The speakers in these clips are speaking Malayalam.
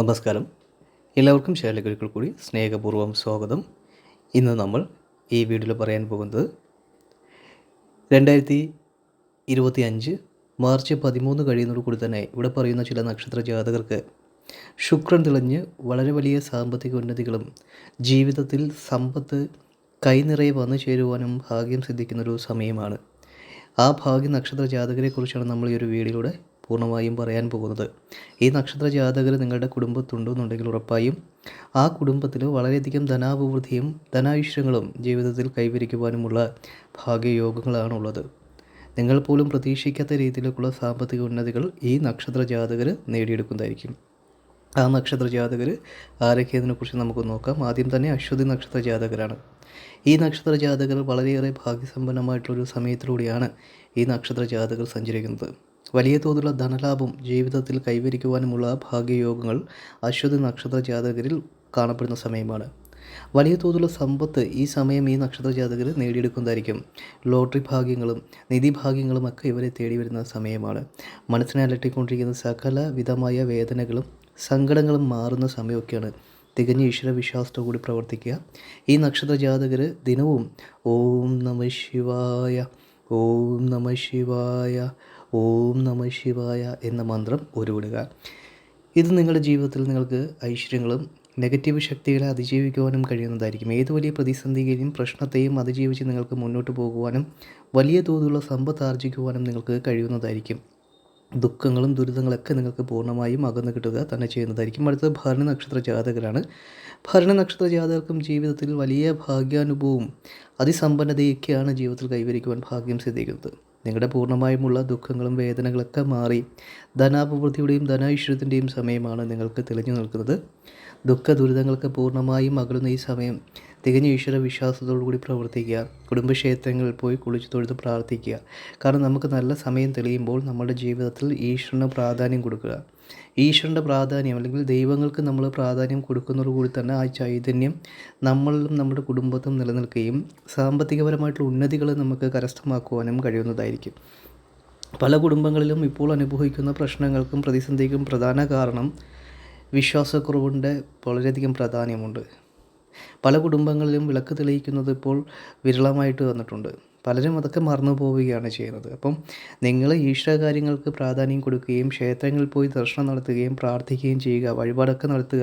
നമസ്കാരം. എല്ലാവർക്കും ചാനലിലേക്ക് ഒരിക്കൽ കൂടി സ്നേഹപൂർവ്വം സ്വാഗതം. ഇന്ന് നമ്മൾ ഈ വീഡിയോയിൽ പറയാൻ പോകുന്നത് 2025 മാർച്ച് 13 കഴിയുന്നതോടുകൂടി തന്നെ ഇവിടെ പറയുന്ന ചില നക്ഷത്ര ജാതകർക്ക് ശുക്രൻ തെളിഞ്ഞ് വളരെ വലിയ സാമ്പത്തിക ഉന്നതികളും ജീവിതത്തിൽ സമ്പത്ത് കൈനിറയെ വന്നു ചേരുവാനും ഭാഗ്യം സിദ്ധിക്കുന്നൊരു സമയമാണ്. ആ ഭാഗ്യ നക്ഷത്ര ജാതകരെക്കുറിച്ചാണ് നമ്മൾ ഈ ഒരു വീഡിയോയിലൂടെ പൂർണ്ണമായും പറയാൻ പോകുന്നത്. ഈ നക്ഷത്ര ജാതകർ നിങ്ങളുടെ കുടുംബത്തുണ്ടെന്നുണ്ടെങ്കിൽ ഉറപ്പായും ആ കുടുംബത്തിൽ വളരെയധികം ധനാഭിവൃദ്ധിയും ധനായുഷ്യങ്ങളും ജീവിതത്തിൽ കൈവരിക്കുവാനുമുള്ള ഭാഗ്യയോഗങ്ങളാണുള്ളത്. നിങ്ങൾ പോലും പ്രതീക്ഷിക്കാത്ത രീതിയിലേക്കുള്ള സാമ്പത്തിക ഉന്നതികൾ ഈ നക്ഷത്ര ജാതകർ നേടിയെടുക്കുന്നതായിരിക്കും. ആ നക്ഷത്ര ജാതകർ ആരൊക്കെയതിനെക്കുറിച്ച് നമുക്ക് നോക്കാം. ആദ്യം തന്നെ അശ്വതി നക്ഷത്ര ജാതകരാണ്. ഈ നക്ഷത്ര ജാതകർ വളരെയേറെ ഭാഗ്യസമ്പന്നമായിട്ടുള്ളൊരു സമയത്തിലൂടെയാണ് ഈ നക്ഷത്ര ജാതകർ സഞ്ചരിക്കുന്നത്. വലിയ തോതിലുള്ള ധനലാഭം ജീവിതത്തിൽ കൈവരിക്കുവാനുമുള്ള ഭാഗ്യയോഗങ്ങൾ അശ്വതി നക്ഷത്ര ജാതകരിൽ കാണപ്പെടുന്ന സമയമാണ്. വലിയ തോതിലുള്ള സമ്പത്ത് ഈ സമയം ഈ നക്ഷത്ര ജാതകർ നേടിയെടുക്കുന്നതായിരിക്കും. ലോട്ടറി ഭാഗ്യങ്ങളും നിധിഭാഗ്യങ്ങളും ഒക്കെ ഇവരെ തേടി വരുന്ന സമയമാണ്. മനസ്സിനെ അലട്ടിക്കൊണ്ടിരിക്കുന്ന സകല വിധമായ വേദനകളും സങ്കടങ്ങളും മാറുന്ന സമയമൊക്കെയാണ്. തികഞ്ഞ ഈശ്വരവിശ്വാസത്തോടുകൂടി പ്രവർത്തിക്കുക. ഈ നക്ഷത്ര ജാതകർ ദിനവും ഓം നമഃ ശിവായ, ഓം നമഃ ശിവായ, ഓം നമഃ ശിവായ എന്ന മന്ത്രം ഉരുവിടുക. ഇത് നിങ്ങളുടെ ജീവിതത്തിൽ നിങ്ങൾക്ക് ഐശ്വര്യങ്ങളും നെഗറ്റീവ് ശക്തികളെ അതിജീവിക്കുവാനും കഴിയുന്നതായിരിക്കും. ഏത് വലിയ പ്രതിസന്ധിയെയും പ്രശ്നത്തെയും അതിജീവിച്ച് നിങ്ങൾക്ക് മുന്നോട്ട് പോകുവാനും വലിയ തോതിലുള്ള സമ്പത്ത് ആർജിക്കുവാനും നിങ്ങൾക്ക് കഴിയുന്നതായിരിക്കും. ദുഃഖങ്ങളും ദുരിതങ്ങളൊക്കെ നിങ്ങൾക്ക് പൂർണ്ണമായും അകന്നു കിട്ടുക തന്നെ ചെയ്യുന്നതായിരിക്കും. അടുത്തത് ഭരണി നക്ഷത്ര ജാതകരാണ്. ഭരണി നക്ഷത്ര ജാതകർക്കും ജീവിതത്തിൽ വലിയ ഭാഗ്യാനുഭവവും അതിസമ്പന്നതയൊക്കെയാണ് ജീവിതത്തിൽ കൈവരിക്കുവാൻ ഭാഗ്യം സിദ്ധിക്കുന്നത്. നിങ്ങളുടെ പൂർണ്ണമായുമുള്ള ദുഃഖങ്ങളും വേദനകളൊക്കെ മാറി ധനാഭിവൃദ്ധിയുടെയും ധനൈശ്വര്യത്തിൻ്റെയും സമയമാണ് നിങ്ങൾക്ക് തെളിഞ്ഞു നിൽക്കുന്നത്. ദുഃഖ ദുരിതങ്ങൾക്ക് പൂർണ്ണമായും അകലുന്ന ഈ സമയം തികഞ്ഞ ഈശ്വര വിശ്വാസത്തോടുകൂടി പ്രവർത്തിക്കുക. കുടുംബക്ഷേത്രങ്ങളിൽ പോയി കുളിച്ച് തൊഴുത് പ്രാർത്ഥിക്കുക. കാരണം നമുക്ക് നല്ല സമയം തെളിയുമ്പോൾ നമ്മുടെ ജീവിതത്തിൽ ഈശ്വരന് പ്രാധാന്യം കൊടുക്കുക. ഈശ്വരൻ്റെ പ്രാധാന്യം അല്ലെങ്കിൽ ദൈവങ്ങൾക്ക് നമ്മൾ പ്രാധാന്യം കൊടുക്കുന്നതോടുകൂടി തന്നെ ആ ചൈതന്യം നമ്മളിലും നമ്മുടെ കുടുംബത്തും നിലനിൽക്കുകയും സാമ്പത്തികപരമായിട്ടുള്ള ഉന്നതികൾ നമുക്ക് കരസ്ഥമാക്കുവാനും കഴിയുന്നതായിരിക്കും. പല കുടുംബങ്ങളിലും ഇപ്പോൾ അനുഭവിക്കുന്ന പ്രശ്നങ്ങൾക്കും പ്രതിസന്ധിക്കും പ്രധാന കാരണം വിശ്വാസക്കുറവിൻ്റെ വളരെയധികം പ്രാധാന്യമുണ്ട്. പല കുടുംബങ്ങളിലും വിളക്ക് തെളിയിക്കുന്നത് ഇപ്പോൾ വിരളമായിട്ട് വന്നിട്ടുണ്ട്. പലരും അതൊക്കെ മറന്നു പോവുകയാണ് ചെയ്യുന്നത്. അപ്പം നിങ്ങൾ ഈശ്വര കാര്യങ്ങൾക്ക് പ്രാധാന്യം കൊടുക്കുകയും ക്ഷേത്രങ്ങളിൽ പോയി ദർശനം നടത്തുകയും പ്രാർത്ഥിക്കുകയും ചെയ്യുക, വഴിപാടൊക്കെ നടത്തുക.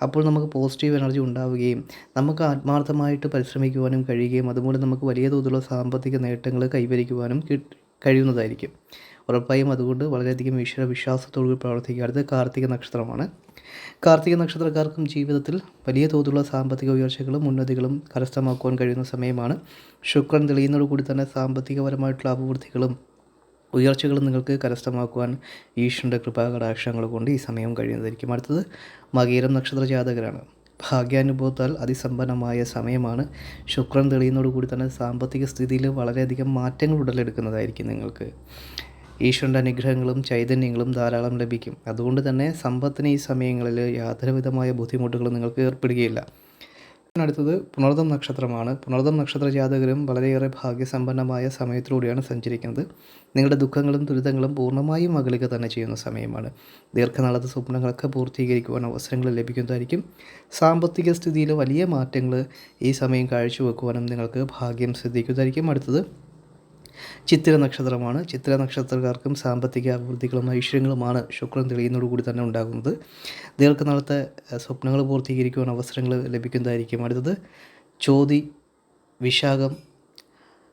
അപ്പോൾ നമുക്ക് പോസിറ്റീവ് എനർജി ഉണ്ടാവുകയും നമുക്ക് ആത്മാർത്ഥമായിട്ട് പരിശ്രമിക്കുവാനും കഴിയുകയും അതുപോലെ നമുക്ക് വലിയ തോതിലുള്ള സാമ്പത്തിക നേട്ടങ്ങൾ കൈവരിക്കുവാനും കഴിയുന്നതായിരിക്കും. ഉറപ്പായും അതുകൊണ്ട് വളരെയധികം ഈശ്വര വിശ്വാസത്തോട് പ്രവർത്തിക്കുക. അടുത്ത കാർത്തിക നക്ഷത്രമാണ്. കാർത്തിക നക്ഷത്രക്കാർക്കും ജീവിതത്തിൽ വലിയ തോതിലുള്ള സാമ്പത്തിക ഉയർച്ചകളും ഉന്നതികളും കരസ്ഥമാക്കുവാൻ കഴിയുന്ന സമയമാണ്. ശുക്രൻ തെളിയുന്നതോടുകൂടി തന്നെ സാമ്പത്തികപരമായിട്ടുള്ള അഭിവൃദ്ധികളും ഉയർച്ചകളും നിങ്ങൾക്ക് കരസ്ഥമാക്കുവാൻ ഈശ്വരൻ്റെ കൃപാകടാക്ഷങ്ങൾ കൊണ്ട് ഈ സമയം കഴിയുന്നതായിരിക്കും. അടുത്തത് മകീരം നക്ഷത്ര ജാതകരാണ്. ഭാഗ്യാനുഭവത്താൽ അതിസമ്പന്നമായ സമയമാണ്. ശുക്രൻ തെളിയുന്നതോടുകൂടി തന്നെ സാമ്പത്തിക സ്ഥിതിയിൽ വളരെയധികം മാറ്റങ്ങൾ ഉടലെടുക്കുന്നതായിരിക്കും. നിങ്ങൾക്ക് ഈശ്വരൻ്റെ അനുഗ്രഹങ്ങളും ചൈതന്യങ്ങളും ധാരാളം ലഭിക്കും. അതുകൊണ്ട് തന്നെ സമ്പത്തിന് ഈ സമയങ്ങളിൽ യാതൊരുവിധമായ ബുദ്ധിമുട്ടുകളും നിങ്ങൾക്ക് ഏർപ്പെടുകയില്ല. അടുത്തത് പുണർദം നക്ഷത്രമാണ്. പുണർദം നക്ഷത്ര ജാതകരും വളരെയേറെ ഭാഗ്യസമ്പന്നമായ സമയത്തിലൂടെയാണ് സഞ്ചരിക്കുന്നത്. നിങ്ങളുടെ ദുഃഖങ്ങളും ദുരിതങ്ങളും പൂർണ്ണമായും അകലുക തന്നെ ചെയ്യുന്ന സമയമാണ്. ദീർഘനാളത്തെ സ്വപ്നങ്ങളൊക്കെ പൂർത്തീകരിക്കുവാൻ അവസരങ്ങൾ ലഭിക്കുന്നതായിരിക്കും. സാമ്പത്തിക സ്ഥിതിയിൽ വലിയ മാറ്റങ്ങൾ ഈ സമയം കാഴ്ചവെക്കുവാനും നിങ്ങൾക്ക് ഭാഗ്യം സിദ്ധിക്കുന്നതായിരിക്കും. അടുത്തത് ചിത്തിര നക്ഷത്രമാണ്. ചിത്തിര നക്ഷത്രക്കാർക്കും സാമ്പത്തിക അഭിവൃദ്ധികളും ഐശ്വര്യങ്ങളുമാണ് ശുക്രൻ തെളിയുന്നതോടുകൂടി തന്നെ ഉണ്ടാകുന്നത്. ദീർഘനാളത്തെ സ്വപ്നങ്ങൾ പൂർത്തീകരിക്കുവാൻ അവസരങ്ങൾ ലഭിക്കുന്നതായിരിക്കും. അടുത്തത് ചോതി വിശാഖം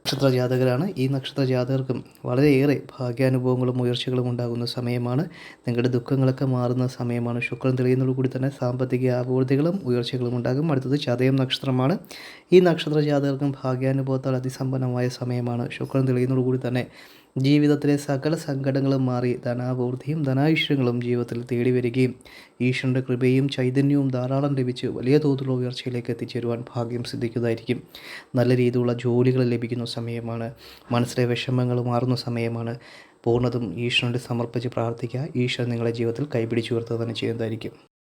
നക്ഷത്ര ജാതകരാണ്. ഈ നക്ഷത്ര ജാതകർക്കും വളരെയേറെ ഭാഗ്യാനുഭവങ്ങളും ഉയർച്ചകളും ഉണ്ടാകുന്ന സമയമാണ്. നിങ്ങളുടെ ദുഃഖങ്ങളൊക്കെ മാറുന്ന സമയമാണ്. ശുക്രൻ തെളിയുന്നതോടുകൂടി തന്നെ സാമ്പത്തിക അഭിവൃദ്ധികളും ഉയർച്ചകളും ഉണ്ടാകും. അടുത്തത് ചതയം നക്ഷത്രമാണ്. ഈ നക്ഷത്ര ജാതകർക്കും ഭാഗ്യാനുഭവത്താൽ അതിസമ്പന്നമായ സമയമാണ്. ശുക്രൻ തെളിയുന്നതോടുകൂടി തന്നെ ജീവിതത്തിലെ സകല സങ്കടങ്ങളും മാറി ധനാഭിവൃദ്ധിയും ധനായുഷ്യങ്ങളും ജീവിതത്തിൽ തേടി വരികയും ഈശ്വരൻ്റെ കൃപയും ചൈതന്യവും ധാരാളം ലഭിച്ച് വലിയ തോതിലുള്ള ഉയർച്ചയിലേക്ക് എത്തിച്ചേരുവാൻ ഭാഗ്യം സിദ്ധിക്കുന്നതായിരിക്കും. നല്ല രീതിയിലുള്ള ജോലികൾ ലഭിക്കുന്ന സമയമാണ്. മനസ്സിലെ വിഷമങ്ങൾ മാറുന്ന സമയമാണ്. പൂർണ്ണതും ഈശ്വരൻ്റെ സമർപ്പിച്ച് പ്രാർത്ഥിക്കുക. ഈശ്വരൻ നിങ്ങളുടെ ജീവിതത്തിൽ കൈപിടിച്ചുയർത്തുക തന്നെ ചെയ്യുന്നതായിരിക്കും.